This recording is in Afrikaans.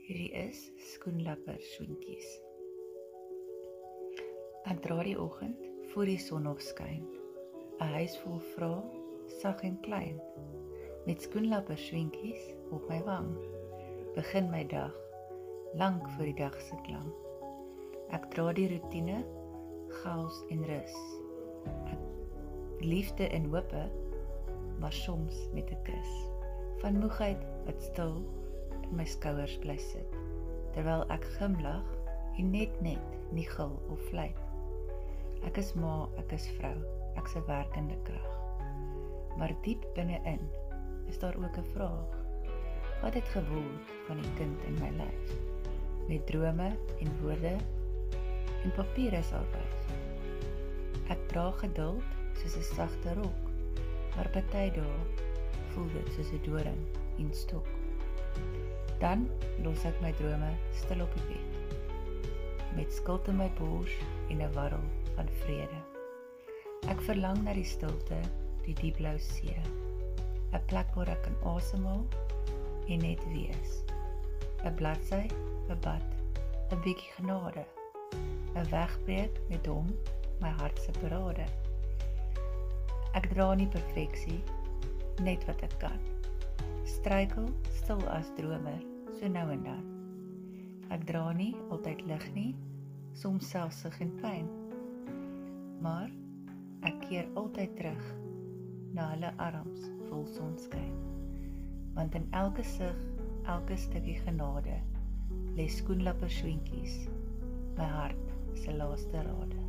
Hierdie is skoenlapper swinkies. Ek dra die oggend voor die son nog skyn, 'n huis vol vrae, sag en klein, met skoenlapper swinkies op my wang, begin my dag, lank voor die dag se klank. Ek dra die roetine, chaos en rus, liefde en hope, maar soms met 'n kus, van moegheid wat stil in my skouers bly sit, terwyl ek glimlag en net nie gil of fluit. Ek is ma, ek is vrou, ek's 'n werkende krag. Maar diep binne-in is daar ook 'n vraag. Wat het geword van die kind in my lyf? Met drome en woorde en papierhuisarbeid. Ek dra geduld soos 'n sagte rok, maar party dae voel dit soos 'n doring en stok. Dan los ek my drome stil op die bed, met skuld in my bors en 'n warrel van vrede. Ek verlang na die stilte, die diepblou see, 'n plek waar ek kan asemhaal en net wees. 'n bladsy, 'n bad, 'n bietjie genade, 'n wegbreek met hom, my hart se parade. Ek dra nie perfeksie, net wat ek kan. Struikel stil as dromer, so nou en dan. Ek dra nie altyd lig nie, soms selfs sug en pyn. Maar ek keer altyd terug na hulle arms vol sonskyn. Want in elke sug, elke stukkie genade, lê skoenlapper swinkies, my hart se laaste rade.